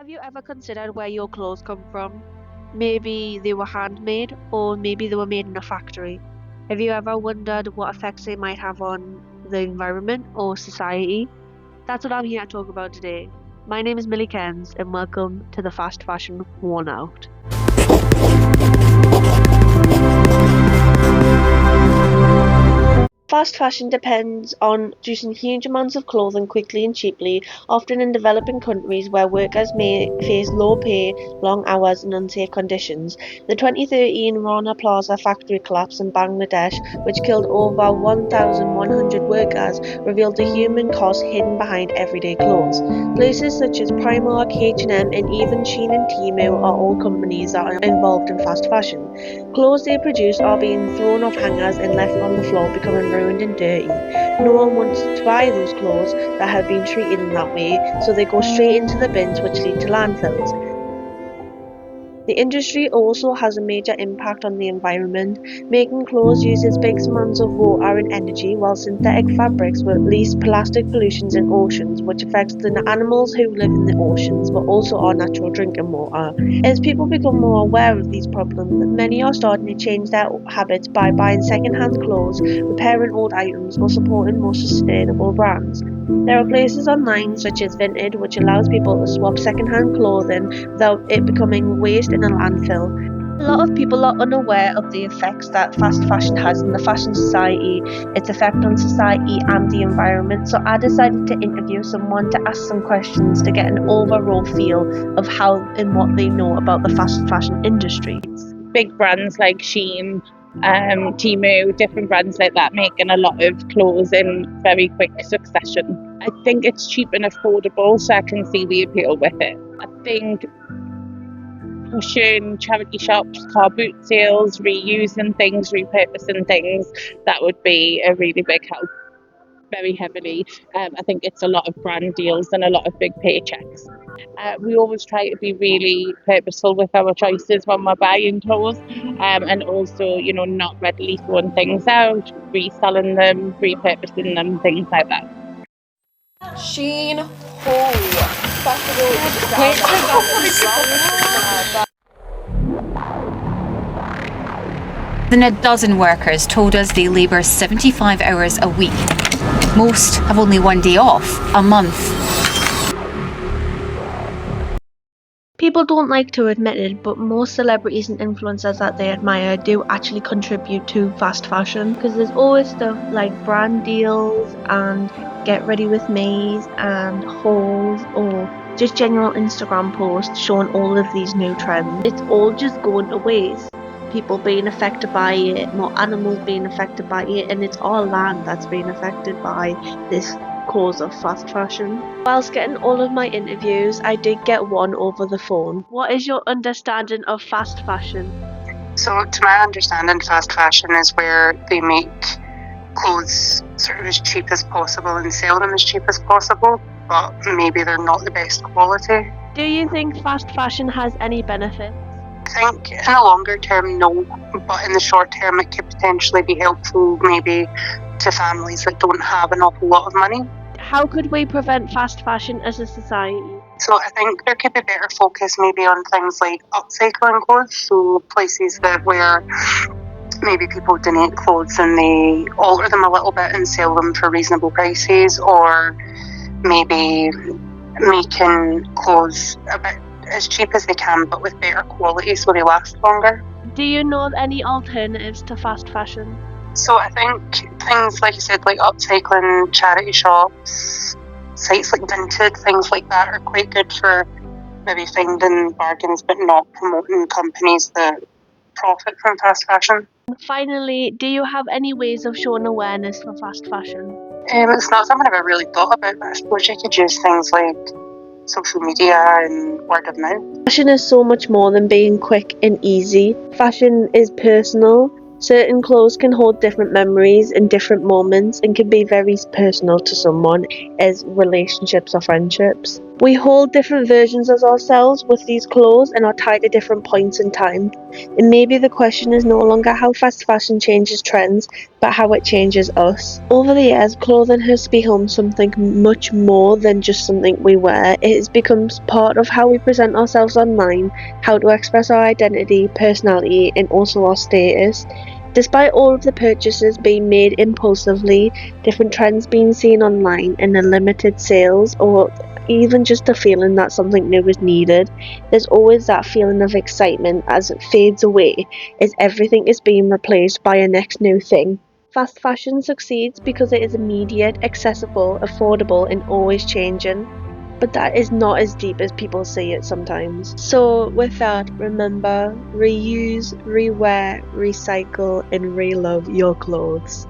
Have you ever considered where your clothes come from? Maybe they were handmade, or maybe they were made in a factory. Have you ever wondered what effects they might have on the environment or society? That's what I'm here to talk about today. My name is Millie Kens, and welcome to the Fast Fashion Worn Out. Fast fashion depends on producing huge amounts of clothing quickly and cheaply, often in developing countries where workers may face low pay, long hours, and unsafe conditions. The 2013 Rana Plaza factory collapse in Bangladesh, which killed over 1,100 workers, revealed the human cost hidden behind everyday clothes. Places such as Primark, H&M, and even Shein and Temu are all companies that are involved in fast fashion. Clothes they produce are being thrown off hangers and left on the floor, becoming ruined and dirty. No one wants to buy those clothes that have been treated in that way, so they go straight into the bins, which lead to landfills. The industry also has a major impact on the environment. Making clothes uses big amounts of water and energy, while synthetic fabrics will release plastic pollutions in oceans, which affects the animals who live in the oceans, but also our natural drinking water. As people become more aware of these problems, many are starting to change their habits by buying second-hand clothes, repairing old items, or supporting more sustainable brands. There are places online such as Vinted, which allows people to swap second-hand clothing without it becoming waste in a landfill. A lot of people are unaware of the effects that fast fashion has in the fashion society, its effect on society and the environment. So I decided to interview someone to ask some questions to get an overall feel of how and what they know about the fast fashion industry. Big brands like Shein, Temu, different brands like that making a lot of clothes in very quick succession. I think it's cheap and affordable, so I can see the appeal with it. I think pushing charity shops, car boot sales, reusing things, repurposing things, that would be a really big help. Very heavily. I think it's a lot of brand deals and a lot of big paychecks. We always try to be really purposeful with our choices when we're buying clothes, and also, not readily throwing things out, reselling them, repurposing them, things like that. Shein Ho More than a dozen workers told us they labour 75 hours a week. Most have only one day off a month. People don't like to admit it, but most celebrities and influencers that they admire do actually contribute to fast fashion, because there's always stuff like brand deals and get ready with me's and hauls, or just general Instagram posts showing all of these new trends. It's all just going to waste. People being affected by it, more animals being affected by it, and it's our land that's being affected by this cause of fast fashion. Whilst getting all of my interviews, I did get one over the phone. What is your understanding of fast fashion? So, to my understanding, fast fashion is where they make clothes sort of as cheap as possible and sell them as cheap as possible, but maybe they're not the best quality. Do you think fast fashion has any benefits? I think in the longer term, no, but in the short term, it could potentially be helpful maybe to families that don't have an awful lot of money. How could we prevent fast fashion as a society? So I think there could be better focus maybe on things like upcycling clothes, so places where maybe people donate clothes and they alter them a little bit and sell them for reasonable prices, or maybe making clothes a bit as cheap as they can but with better quality so they last longer. Do you know of any alternatives to fast fashion? So I think things like you said, like upcycling, charity shops, sites like Vinted, things like that are quite good for maybe finding bargains but not promoting companies that profit from fast fashion. Finally, do you have any ways of showing awareness for fast fashion? It's not something I've ever really thought about, but I suppose you could use things like social media and word of mouth. Fashion is so much more than being quick and easy. Fashion is personal. Certain clothes can hold different memories in different moments and can be very personal to someone as relationships or friendships. We hold different versions of ourselves with these clothes and are tied to different points in time. And maybe the question is no longer how fast fashion changes trends, but how it changes us. Over the years, clothing has become something much more than just something we wear. It has become part of how we present ourselves online, how to express our identity, personality, and also our status. Despite all of the purchases being made impulsively, different trends being seen online, and the limited sales, or even just a feeling that something new is needed, there's always that feeling of excitement as it fades away, as everything is being replaced by a next new thing. Fast fashion succeeds because it is immediate, accessible, affordable, and always changing. But that is not as deep as people say it sometimes. So with that, remember, reuse, rewear, recycle, and relove your clothes.